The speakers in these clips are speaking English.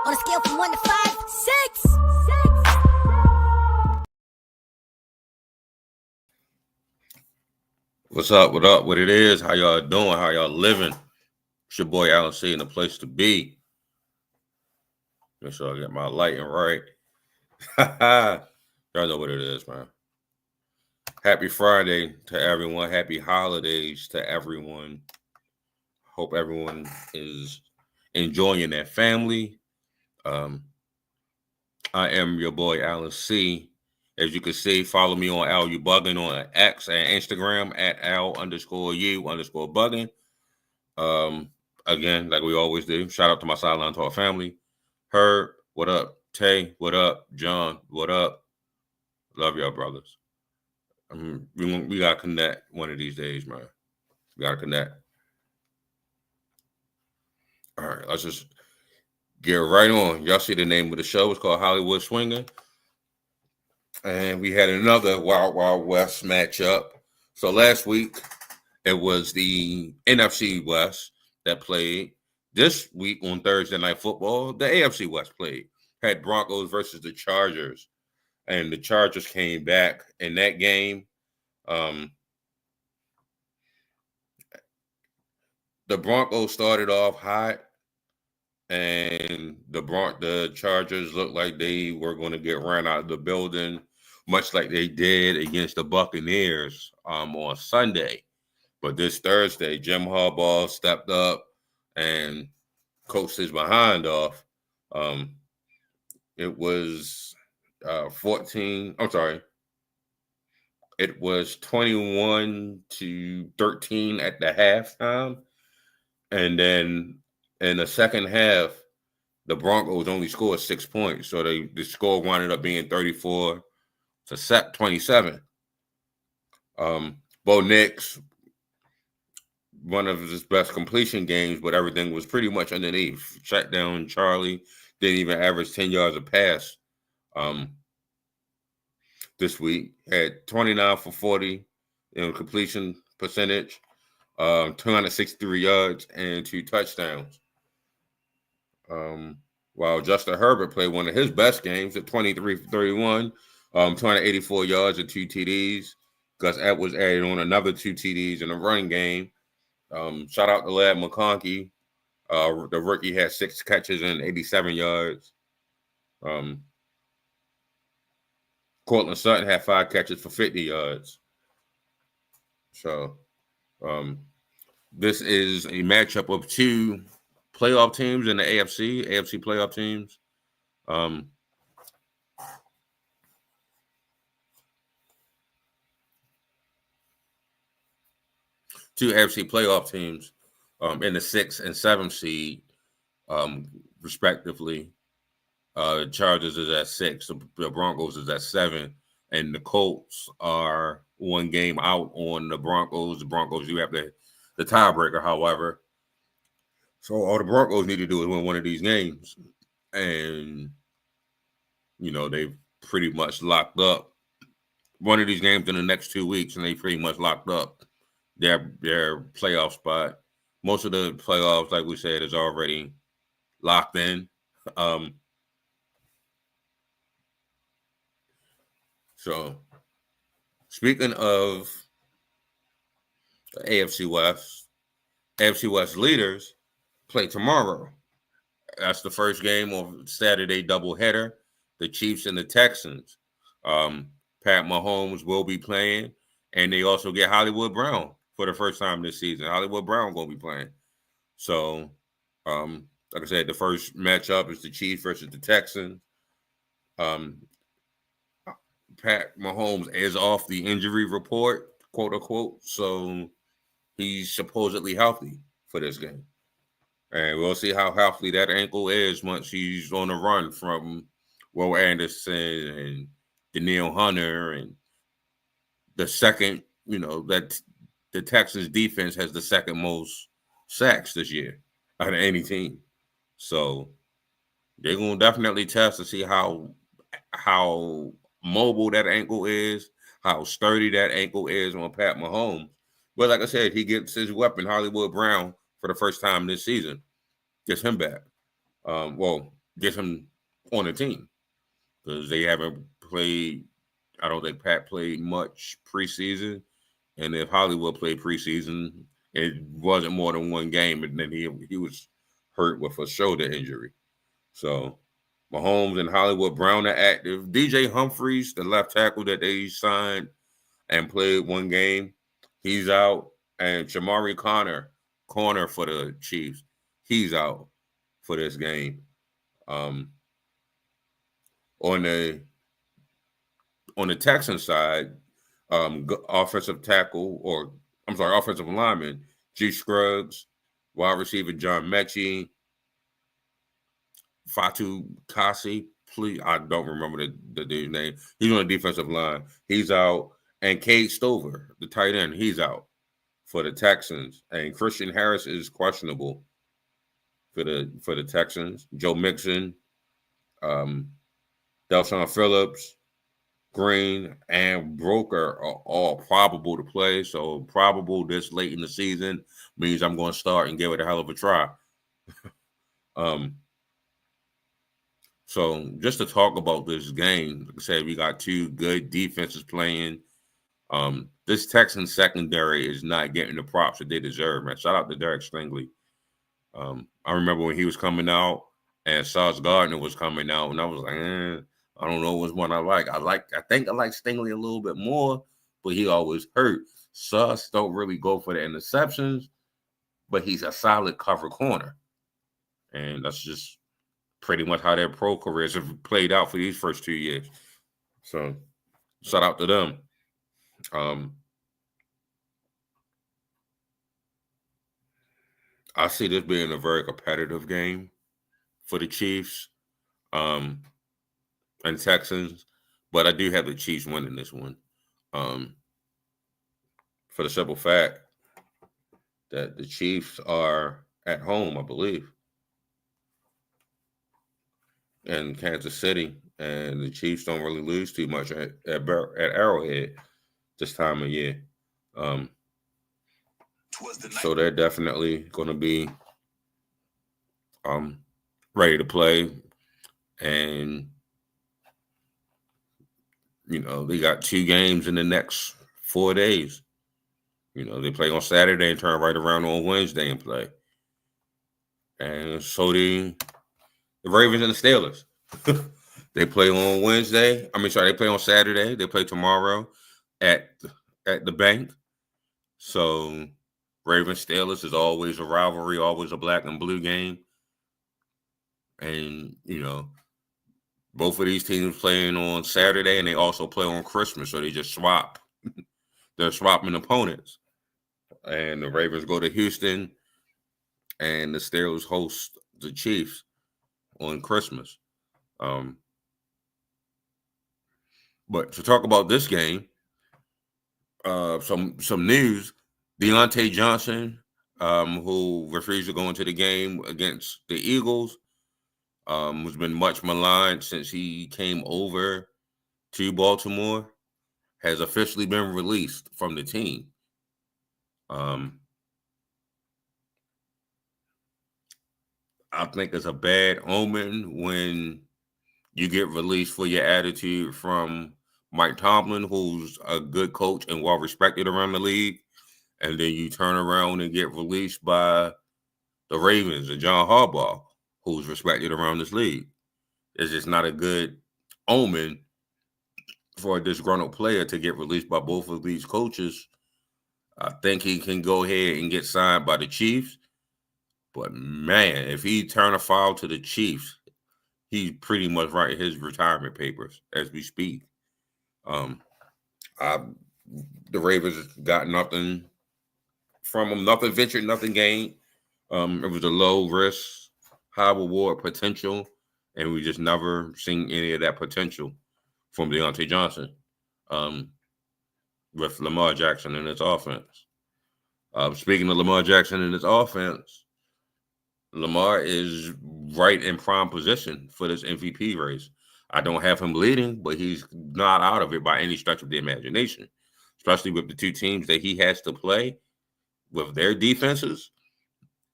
On a scale from 1 to 5, 6. What's up? What up? What it is? How y'all doing? How y'all living? It's your boy Alan C in the place to be. Make sure I get my lighting right. Y'all know what it is, man. Happy Friday to everyone. Happy holidays to everyone. Hope everyone is enjoying their family. I am your boy Alan C. As you can see, follow me on Al You Bugging on X and Instagram at Al_you_bugging. Again, like we always do, shout out to my Sideline Talk family. Herb, what up? Tay, what up? John, what up? Love y'all, brothers. We gotta connect one of these days, man. We gotta connect. All right, let's just get right on. Y'all see the name of the show? It's called Hollywood Swingin. And we had another Wild Wild West matchup. So last week, it was the NFC West that played. This week on Thursday Night Football, the AFC West played. Had Broncos versus the Chargers. And the Chargers came back in that game. The Broncos started off hot. And the Chargers looked like they were going to get run out of the building, much like they did against the Buccaneers on Sunday. But this Thursday, Jim Harbaugh stepped up and coached his behind off. It was 14. I'm sorry. It was 21-13 at the halftime. And then in the second half, the Broncos only scored 6 points. So the score wound up being 34-27. Bo Nix, one of his best completion games, but everything was pretty much underneath. Shut down Charlie, didn't even average 10 yards a pass this week. Had 29 for 40 in completion percentage, 263 yards, and 2 touchdowns. While Justin Herbert played one of his best games at 23 for 31, 284 yards and 2 TDs. Gus Edwards added on another 2 TDs in the running game. Shout out to Lad McConkey. The rookie had 6 catches and 87 yards. Cortland Sutton had 5 catches for 50 yards. So this is a matchup of 2 playoff teams in the AFC playoff teams. 2 AFC playoff teams in the 6th and 7th seed, respectively. The Chargers is at 6, the Broncos is at 7, and the Colts are 1 game out on the Broncos. The Broncos, you have the tiebreaker, however. So all the Broncos need to do is win one of these games. And, they've pretty much locked up one of these games in the next 2 weeks, and they pretty much locked up their playoff spot. Most of the playoffs, like we said, is already locked in. So, speaking of the AFC West leaders play tomorrow. That's the first game of Saturday doubleheader. The Chiefs and the Texans. Pat Mahomes will be playing, and they also get Hollywood Brown for the first time this season. Hollywood Brown going to be playing. So, like I said, the first matchup is the Chiefs versus the Texans. Pat Mahomes is off the injury report, quote unquote. So he's supposedly healthy for this game. And we'll see how healthy that ankle is once he's on the run from Will Anderson and Danielle Hunter. And the second, that the Texans defense has the second most sacks this year out of any team. So they're going to definitely test to see how mobile that ankle is, how sturdy that ankle is on Pat Mahomes. But like I said, he gets his weapon, Hollywood Brown, for the first time this season. Gets him back. gets him on the team because they haven't played. I don't think Pat played much preseason, and if Hollywood played preseason, it wasn't more than one game, and then he was hurt with a shoulder injury. So Mahomes and Hollywood Brown are active. DJ Humphries, the left tackle that they signed and played one game, he's out. And Shamari corner for the Chiefs, he's out for this game. Um, on the Texan side, offensive tackle offensive lineman G Scruggs, wide receiver John Mechie, Fatu Kasi, please, I don't remember the dude's name. He's on the defensive line. He's out. And Cade Stover, the tight end, he's out for the Texans. And Christian Harris is questionable for the Texans. Joe Mixon, Delshon Phillips, Green, and Broker are all probable to play. So probable this late in the season means I'm going to start and give it a hell of a try. So just to talk about this game, like I said, we got two good defenses playing. This Texans secondary is not getting the props that they deserve, man. Shout out to Derek Stingley. I remember when he was coming out and Sauce Gardner was coming out, and I was like, I don't know which one I like. I think I like Stingley a little bit more, but he always hurt. Sauce don't really go for the interceptions, but he's a solid cover corner. And that's just pretty much how their pro careers have played out for these first 2 years. So shout out to them. I see this being a very competitive game for the Chiefs and Texans, but I do have the Chiefs winning this one for the simple fact that the Chiefs are at home, I believe, in Kansas City, and the Chiefs don't really lose too much at Arrowhead this time of year. So they're definitely going to be ready to play. And, they got 2 games in the next 4 days. They play on Saturday and turn right around on Wednesday and play. And so the Ravens and the Steelers. They play on Wednesday. They play on Saturday. They play tomorrow at the bank. So Ravens Steelers is always a rivalry, always a black and blue game. And, both of these teams playing on Saturday, and they also play on Christmas. So they just swap. They're swapping opponents. And the Ravens go to Houston, and the Steelers host the Chiefs on Christmas. But to talk about this game, some news: Deontay Johnson, who refused to go into the game against the Eagles, has been much maligned since he came over to Baltimore, has officially been released from the team. I think it's a bad omen when you get released for your attitude from Mike Tomlin, who's a good coach and well respected around the league, and then you turn around and get released by the Ravens and John Harbaugh, who's respected around this league. It's just not a good omen for a disgruntled player to get released by both of these coaches. I think he can go ahead and get signed by the Chiefs. But, man, if he turn a foul to the Chiefs, he's pretty much writing his retirement papers as we speak. The Ravens got nothing from him, nothing ventured, nothing gained. It was a low risk, high reward potential, and we just never seen any of that potential from Deontay Johnson with Lamar Jackson in his offense. Speaking of Lamar Jackson in his offense, Lamar is right in prime position for this MVP race. I don't have him leading, but he's not out of it by any stretch of the imagination, especially with the 2 teams that he has to play with their defenses.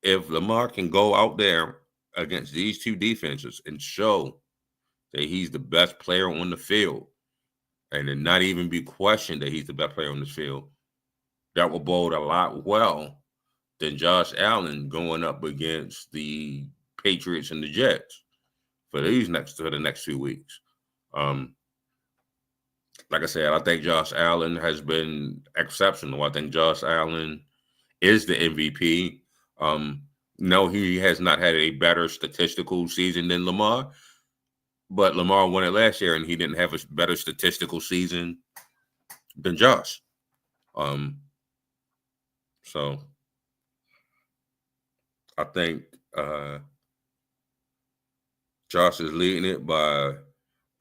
If Lamar can go out there against these two defenses and show that he's the best player on the field, and then not even be questioned that he's the best player on the field, that will bode a lot well than Josh Allen going up against the Patriots and the Jets for the next 2 weeks. Like I said, I think Josh Allen has been exceptional. I think Josh Allen is the MVP. No, he has not had a better statistical season than Lamar, but Lamar won it last year, and he didn't have a better statistical season than Josh. So I think Josh is leading it by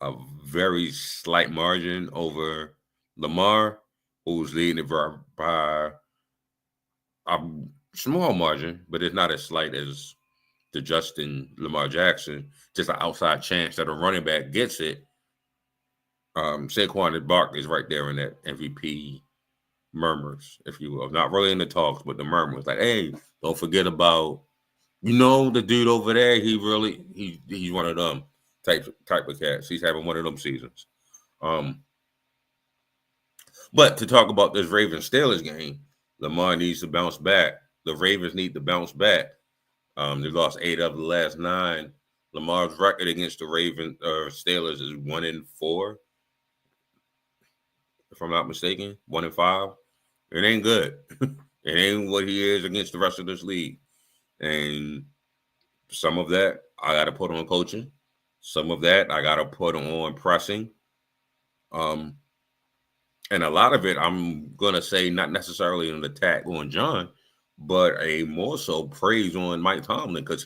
a very slight margin over Lamar, who's leading it by a small margin, but it's not as slight as the Justin Lamar Jackson. Just an outside chance that a running back gets it. Saquon Barkley is right there in that MVP murmurs, if you will. Not really in the talks, but the murmurs. Like, hey, don't forget about, the dude over there. He's one of them type of cats. He's having one of them seasons. But to talk about this Ravens Steelers game, Lamar needs to bounce back. The Ravens need to bounce back. They lost 8 of the last 9. Lamar's record against the Ravens Steelers is 1-4, if I'm not mistaken. 1-5. It ain't good. It ain't what he is against the rest of this league. And some of that I got to put on coaching. Some of that I got to put on pressing. And a lot of it, I'm going to say not necessarily an attack on John, but a more so praise on Mike Tomlin, because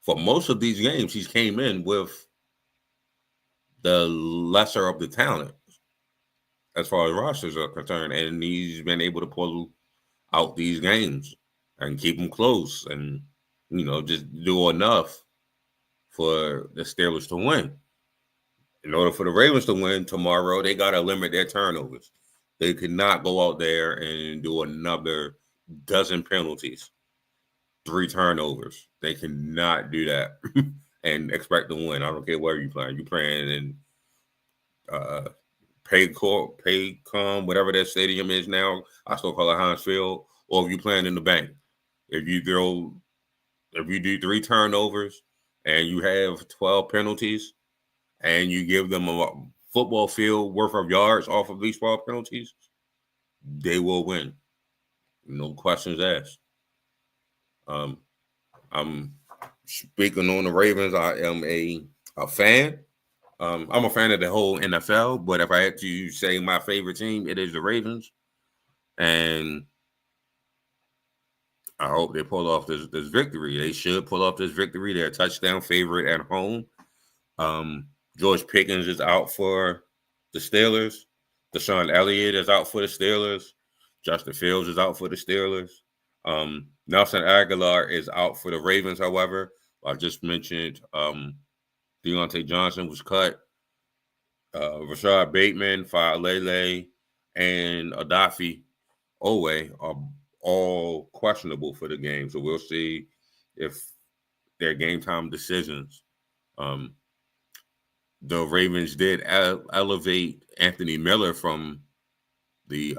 for most of these games, he's came in with the lesser of the talent as far as rosters are concerned, and he's been able to pull out these games and keep them close and, just do enough for the Steelers to win. In order for the Ravens to win tomorrow, they got to limit their turnovers. They could not go out there and do another dozen penalties, 3 turnovers. They cannot do that and expect to win. I don't care where you're playing. You're playing in Paycom, whatever that stadium is now. I still call it Heinz Field. Or if you're playing in the bank. If you do 3 turnovers and you have 12 penalties, and you give them a football field worth of yards off of these 12 penalties, they will win. No questions asked. I'm speaking on the Ravens. I am a fan. I'm a fan of the whole NFL, but if I had to say my favorite team, it is the Ravens. And I hope they pull off this victory. They should pull off this victory. They're a touchdown favorite at home. George Pickens is out for the Steelers. Deshaun Elliott is out for the Steelers. Justin Fields is out for the Steelers. Nelson Aguilar is out for the Ravens, however. I just mentioned Deontay Johnson was cut. Rashad Bateman, Faalele, and Adafi Owe are all questionable for the game. So we'll see if their game time decisions. The Ravens did elevate Anthony Miller from the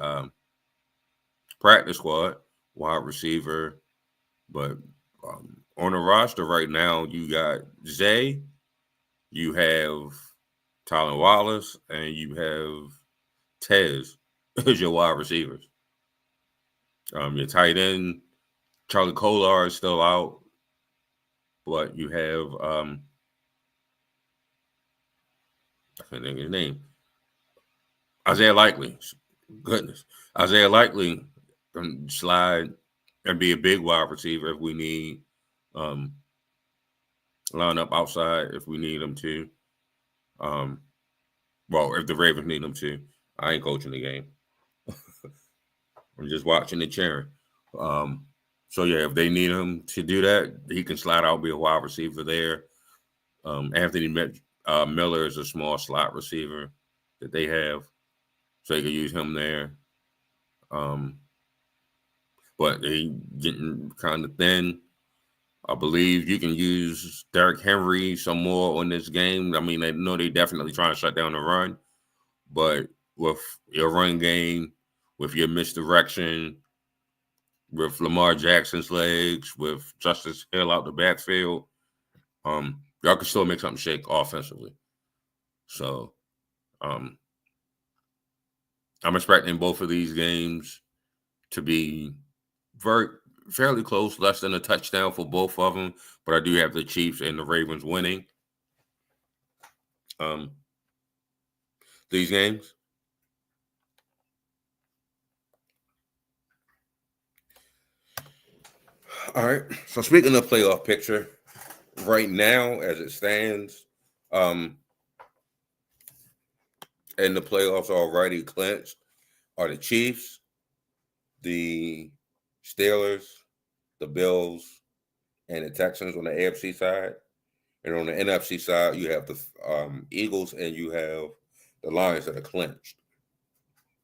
practice squad, wide receiver. But on the roster right now, you got Zay, you have Tylen Wallace, and you have Tez as your wide receivers. Your tight end, Charlie Kolar, is still out. But you have I can't think of his name. Isaiah Likely. Goodness. Isaiah Likely can slide and be a big wide receiver if we need. Line up outside if we need them to. If the Ravens need them to. I ain't coaching the game. I'm just watching and cheering. If they need him to do that, he can slide out, be a wide receiver there. Anthony Miller is a small slot receiver that they have, so they can use him there. But they getting kind of thin. I believe you can use Derrick Henry some more on this game. I mean, I know they definitely trying to shut down the run, but with your run game, with your misdirection, with Lamar Jackson's legs, with Justice Hill out the backfield, y'all can still make something shake offensively. So I'm expecting both of these games to be very fairly close, less than a touchdown for both of them. But I do have the Chiefs and the Ravens winning these games. All right. So speaking of playoff picture, right now as it stands, and the playoffs are already clinched are the Chiefs, the Steelers, the Bills, and the Texans on the AFC side. And on the NFC side, you have the Eagles and you have the Lions that are clinched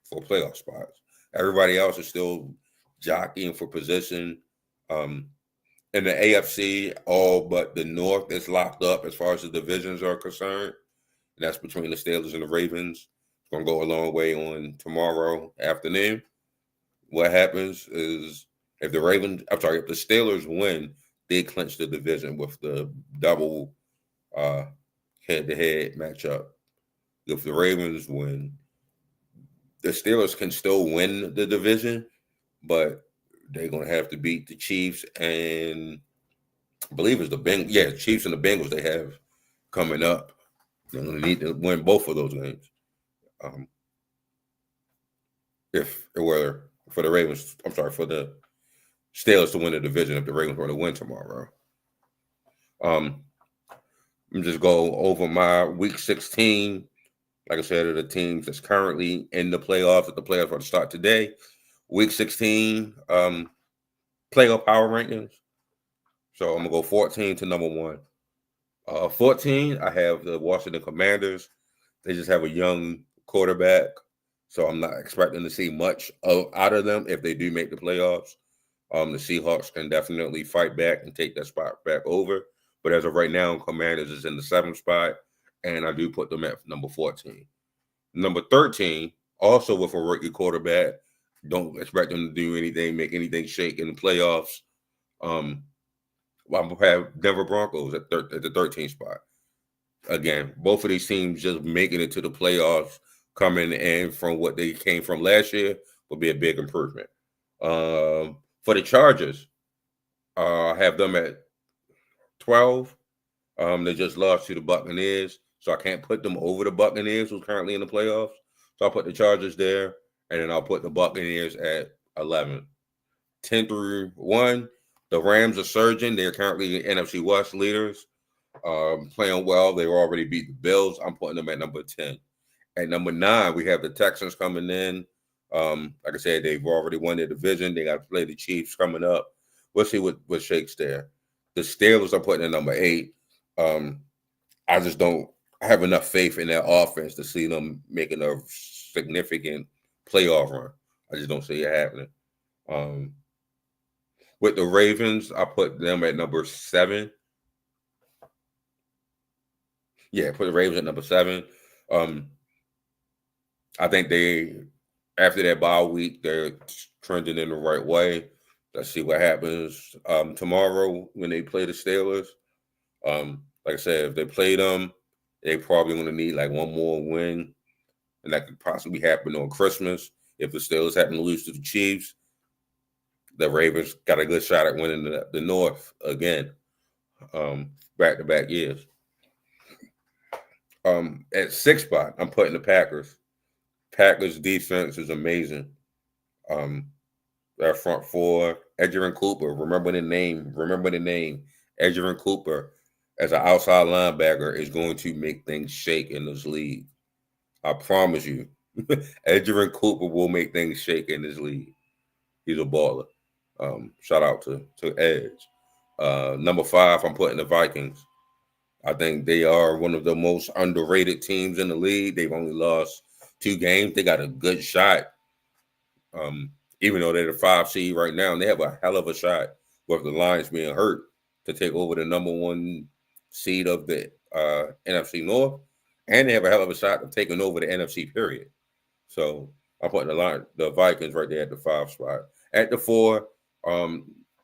for playoff spots. Everybody else is still jockeying for position. In the AFC, all but the North is locked up as far as the divisions are concerned. And that's between the Steelers and the Ravens. It's going to go a long way on tomorrow afternoon. What happens is if the Steelers win, they clinch the division with the double head-to-head matchup. If the Ravens win, the Steelers can still win the division, but they're going to have to beat the Chiefs and I believe it's the Bengals. Yeah, Chiefs and the Bengals they have coming up. They're going to need to win both of those games. If it were for the Ravens, for the Steelers to win the division if the Ravens were to win tomorrow. Let me just go over my Week 16. Like I said, are the teams that's currently in the playoffs. If the playoffs are to start today, Week 16 playoff power rankings. So I'm gonna go 14 to number 1. 14, I have the Washington Commanders. They just have a young quarterback, so I'm not expecting to see much out of them if they do make the playoffs. The Seahawks can definitely fight back and take that spot back over. But as of right now, Commanders is in the 7th spot, and I do put them at number 14. Number 13, also with a rookie quarterback, don't expect them to do anything, make anything shake in the playoffs. I'm going to have Denver Broncos at the 13th spot. Again, both of these teams just making it to the playoffs, coming in from what they came from last year, will be a big improvement. For the Chargers, I have them at 12. They just lost to the Buccaneers, so I can't put them over the Buccaneers, who's currently in the playoffs. So I'll put the Chargers there, and then I'll put the Buccaneers at 11. 10 through 1, the Rams are surging. They're currently the NFC West leaders, playing well. They already beat the Bills. I'm putting them at number 10. At number 9, we have the Texans coming in. Like I said, they've already won their division. They got to play the Chiefs coming up. We'll see what shakes there. The Steelers are putting at number 8. I just don't have enough faith in their offense to see them making a significant playoff run. I just don't see it happening. With the Ravens, I put them at number 7. Yeah, put the Ravens at number 7. I think after that bye week, they're trending in the right way. Let's see what happens tomorrow when they play the Steelers. Like I said, if they play them, they probably going to need like one more win, and that could possibly happen on Christmas. If the Steelers happen to lose to the Chiefs, the Ravens got a good shot at winning the North again, back-to-back years. At 6th spot, I'm putting the Packers. Packers defense is amazing. Their front four, Edgerrin Cooper. Remember the name. Edgerrin Cooper, as an outside linebacker, is going to make things shake in this league. I promise you. Edgerrin Cooper will make things shake in this league. He's a baller. Shout out to Edge. Number 5, I'm putting the Vikings. I think they are one of the most underrated teams in the league. They've only lost 2 games. They got a good shot. Even though they're the 5 seed right now, and they have a hell of a shot with the Lions being hurt to take over the number one seed of the NFC North, and they have a hell of a shot of taking over the NFC. Period. So I'm putting the Vikings right there at the 5 spot. At the 4,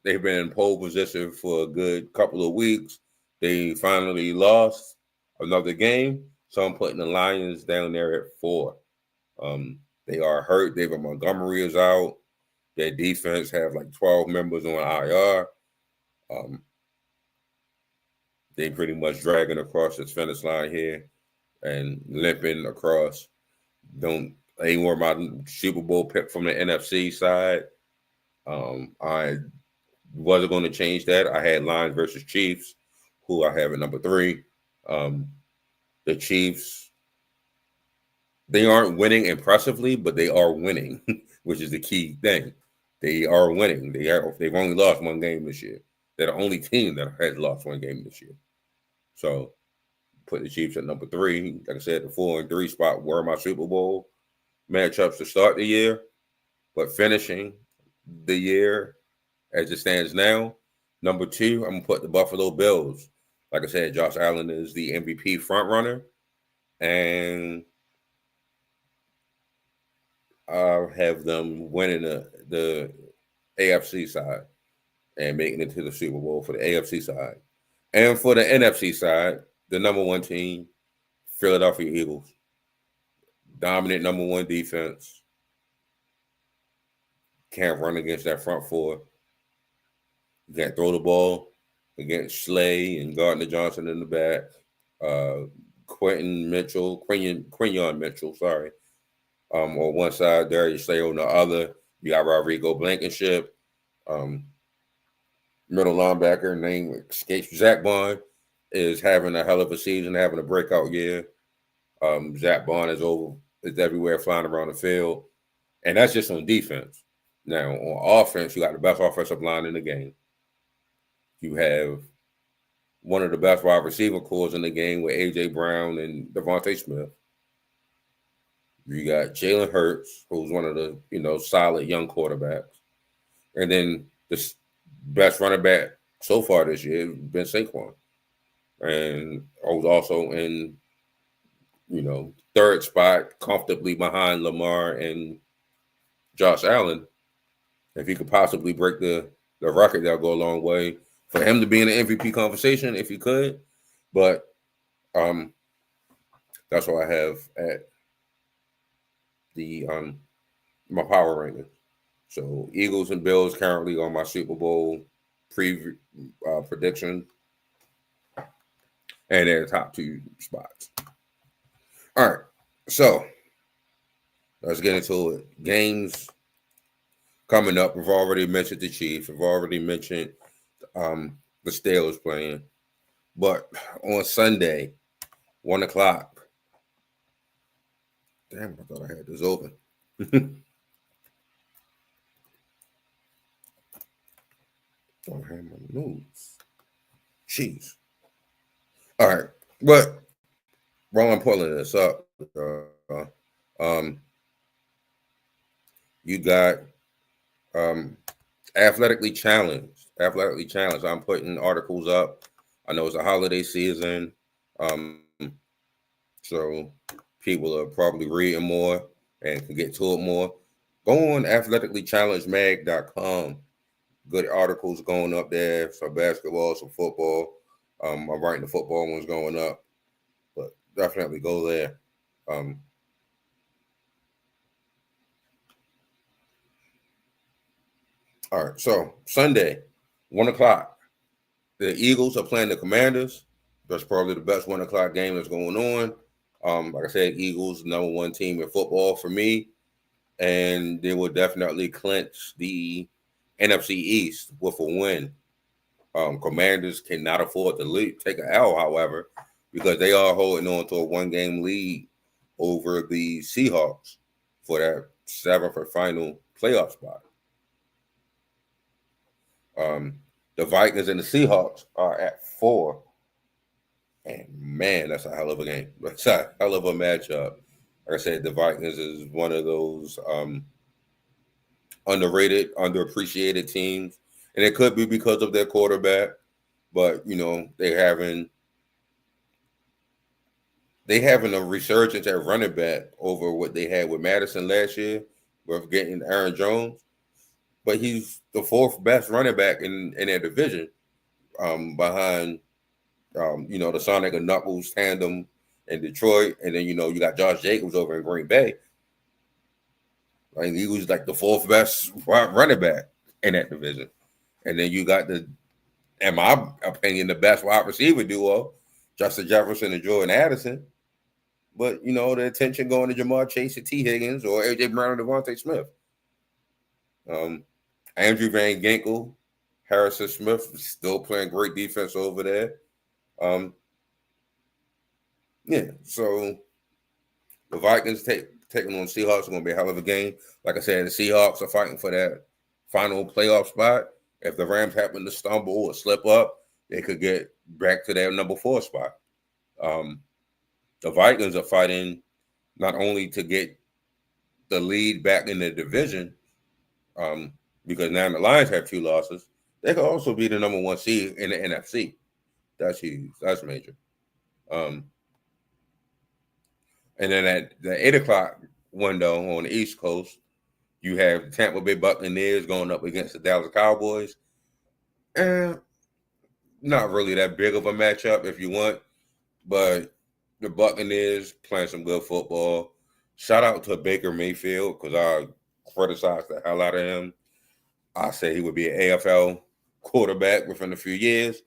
they've been in pole position for a good couple of weeks. They finally lost another game, so I'm putting the Lions down there at 4. They are hurt. David Montgomery is out. Their defense have like 12 members on IR. They pretty much dragging across this finish line here and limping across. Don't ain't worry about Super Bowl pick from the NFC side. I wasn't going to change that. I had Lions versus Chiefs, who I have at number 3. The Chiefs, they aren't winning impressively, but they are winning, which is the key thing. They are winning. They've only lost one game this year. They're the only team that has lost one game this year. So put the Chiefs at number 3. Like I said, the 4 and 3 spot were my Super Bowl matchups to start the year, but finishing the year as it stands now, number 2, I'm gonna put the Buffalo Bills. Like I said, Josh Allen is the MVP front runner, and I'll have them winning the AFC side and making it to the Super Bowl for the AFC side. And for the NFC side, the number 1 team, Philadelphia Eagles. Dominant number 1 defense. Can't run against that front 4. You can't throw the ball against Slay and Gardner Johnson in the back. Quinion Mitchell, sorry. On one side, Darius Slay on the other. You got Rodrigo Blankenship. Middle linebacker named escapes. Zach Bond is having a hell of a season, having a breakout year. Zach Bond is everywhere, flying around the field, and that's just on defense. Now on offense, you got the best offensive line in the game. You have one of the best wide receiver cores in the game with A.J. Brown and Devontae Smith. You got Jalen Hurts, who's one of the solid young quarterbacks, and then the best running back so far this year has been Saquon, and I was also in third spot comfortably behind Lamar and Josh Allen. If he could possibly break the record, that'll go a long way for him to be in the MVP conversation if he could. But that's what I have at the my power ranking. So Eagles and Bills currently on my Super Bowl prediction, and they're the top 2 spots. All right, so let's get into it. Games coming up. We've already mentioned the Chiefs. We've already mentioned the Steelers playing. But on Sunday, 1 o'clock. Damn, I thought I had this open. Don't have my notes. Jeez. All right, but while I'm pulling this up, you got athletically challenged. I'm putting articles up. I know it's a holiday season, so people are probably reading more and can get to it more. Go on athleticallychallengedmag.com. Good articles going up there. Some basketball, some football. I'm writing the football ones going up, but definitely go there. All right, so Sunday, 1 o'clock. The Eagles are playing the Commanders. That's probably the best 1 o'clock game that's going on. Like I said, Eagles, number 1 team in football for me, and they will definitely clinch the NFC East with a win. Commanders cannot afford to take an L, however, because they are holding on to a 1-game lead over the Seahawks for that 7th and final playoff spot. The Vikings and the Seahawks are at 4. And man, that's a hell of a game. That's a hell of a matchup. Like I said, the Vikings is one of those underrated, underappreciated teams. And it could be because of their quarterback. but they having a resurgence at running back over what they had with Madison last year with getting Aaron Jones. But he's the fourth best running back in their division, behind the Sonic and Knuckles tandem in Detroit, and then you got Josh Jacobs over in Green Bay. Like he was like the fourth best running back in that division, and then you got in my opinion, the best wide receiver duo, Justin Jefferson and Jordan Addison. But the attention going to Jamar Chase and T. Higgins or AJ Brown and Devontae Smith. Andrew Van Ginkel, Harrison Smith still playing great defense over there. So the Vikings taking on Seahawks are going to be a hell of a game. Like I said, the Seahawks are fighting for that final playoff spot. If the Rams happen to stumble or slip up, they could get back to their number 4 spot. The Vikings are fighting not only to get the lead back in the division, because now the Lions have 2 losses, they could also be the number 1 seed in the NFC. That's huge. That's major. And then at the 8 o'clock window on the East Coast, you have the Tampa Bay Buccaneers going up against the Dallas Cowboys. And not really that big of a matchup if you want, but the Buccaneers playing some good football. Shout out to Baker Mayfield because I criticized the hell out of him. I said he would be an AFL quarterback within a few years,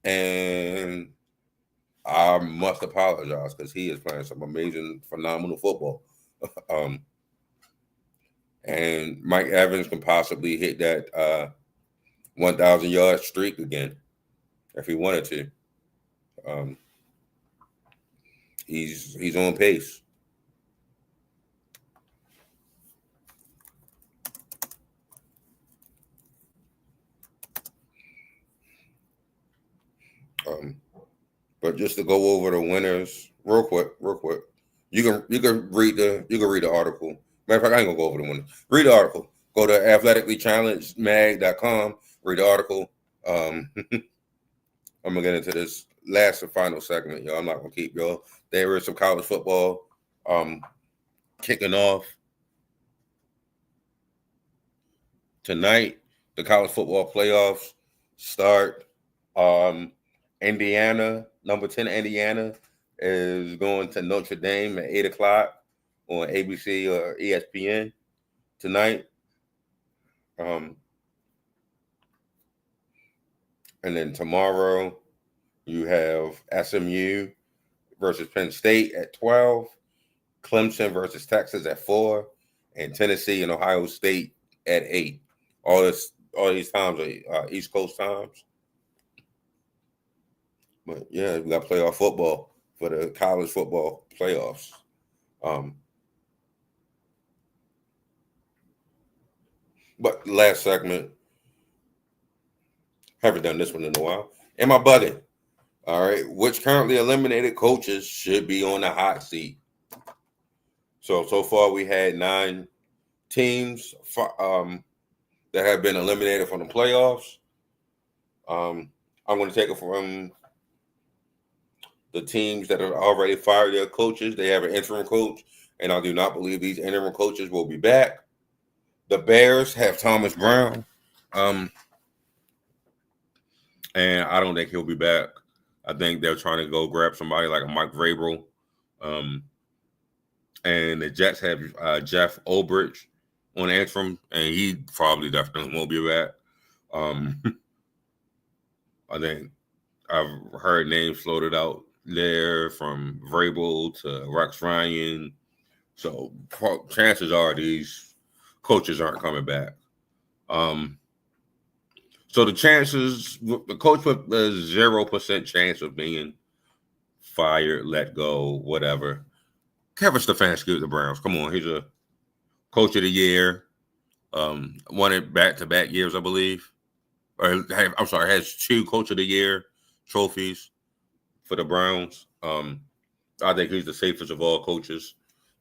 and I must apologize because he is playing some amazing, phenomenal football. And Mike Evans can possibly hit that 1,000-yard streak again if he wanted to. He's on pace. But just to go over the winners real quick. You can read the article. Matter of fact, I ain't gonna go over the winners. Read the article. Go to athleticallychallengedmag.com. Read the article. I'm gonna get into this last and final segment, y'all. I'm not gonna keep y'all. There is some college football kicking off tonight. The college football playoffs start. Indiana, number 10 Indiana, is going to Notre Dame at 8 o'clock on ABC or ESPN tonight. And then tomorrow, you have SMU versus Penn State at 12, Clemson versus Texas at 4, and Tennessee and Ohio State at 8. All these times are East Coast times. But yeah, we got playoff football for the college football playoffs. But last segment, haven't done this one in a while. Am I bugging? All right, which currently eliminated coaches should be on the hot seat? So far we had 9 teams that have been eliminated from the playoffs. I'm going to take it from the teams that have already fired their coaches. They have an interim coach, and I do not believe these interim coaches will be back. The Bears have Thomas Brown, and I don't think he'll be back. I think they're trying to go grab somebody like a Mike Vrabel. And the Jets have Jeff Ulbrich on interim, and he probably definitely won't be back. I think I've heard names floated out there from Vrabel to Rex Ryan. So chances are these coaches aren't coming back. So the coach with the 0% chance of being fired, let go, whatever. Kevin Stefanski with the Browns. Come on, he's a coach of the year. Won it back-to-back years, I believe. Has 2 coach of the year trophies for the Browns. I think he's the safest of all coaches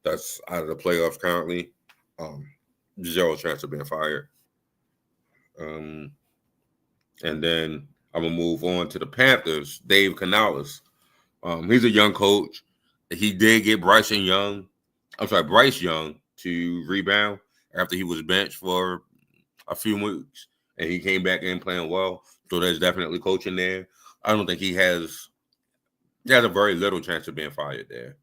that's out of the playoffs currently. 0 chance of being fired. And then I'm gonna move on to the Panthers. Dave Canales. He's a young coach. He did get Bryce Young to rebound after he was benched for a few weeks, and he came back in playing well. So there's definitely coaching there. I don't think he has a very little chance of being fired there.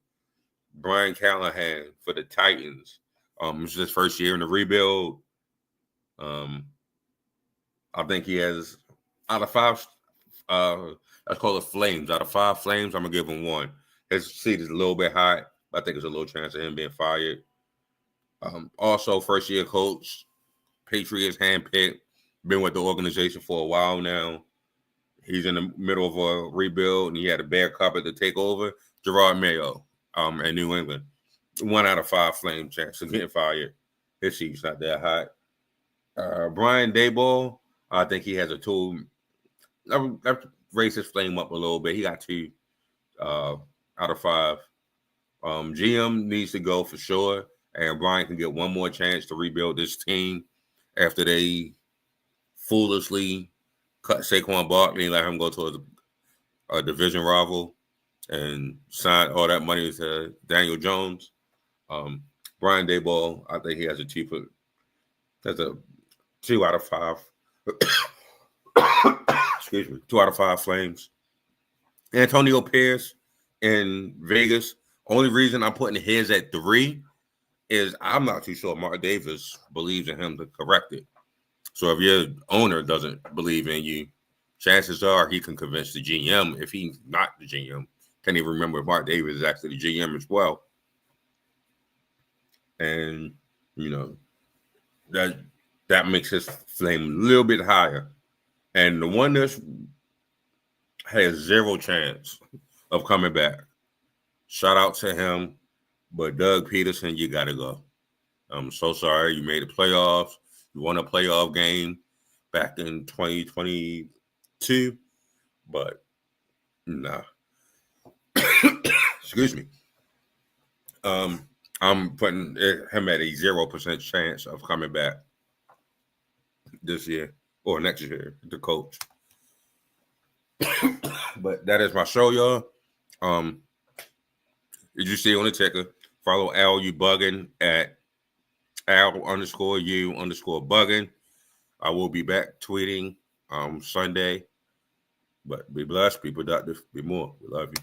Brian Callahan for the Titans. It's his first year in the rebuild. I think he has out of five. Let's call it flames. Out of 5 flames, I'm gonna give him 1. His seat is a little bit high. But I think there's a little chance of him being fired. Also, first year coach, Patriots handpicked, been with the organization for a while now. He's in the middle of a rebuild, and he had a bad carpet to take over. Gerard Mayo, in New England, 1 out of 5 flame chance of getting fired. His seat's not that hot. Brian Daboll, I think he has a tool. I've raised his flame up a little bit. He got 2 out of 5. GM needs to go for sure, and Brian can get 1 more chance to rebuild this team after they foolishly cut Saquon Barkley and let him go to a division rival and sign all that money to Daniel Jones. Brian Daboll, I think he has a 2 out of 5. Excuse me, 2 out of 5 flames. Antonio Pierce in Vegas. Only reason I'm putting his at 3 is I'm not too sure Mark Davis believes in him to correct it. So if your owner doesn't believe in you, chances are he can convince the GM. If he's not the GM, can't even remember if Mark Davis is actually the GM as well. And that makes his flame a little bit higher. And the one that has 0 chance of coming back. Shout out to him, but Doug Peterson, you got to go. I'm so sorry. You made the playoffs. You won a playoff game back in 2022, but nah. Excuse me. I'm putting him at a 0% chance of coming back this year or next year, the coach. But that is my show, y'all. Did you see on the ticker? Follow Al You Buggin at Al_U_buggin. I will be back tweeting Sunday. But be blessed, be productive, be more. We love you.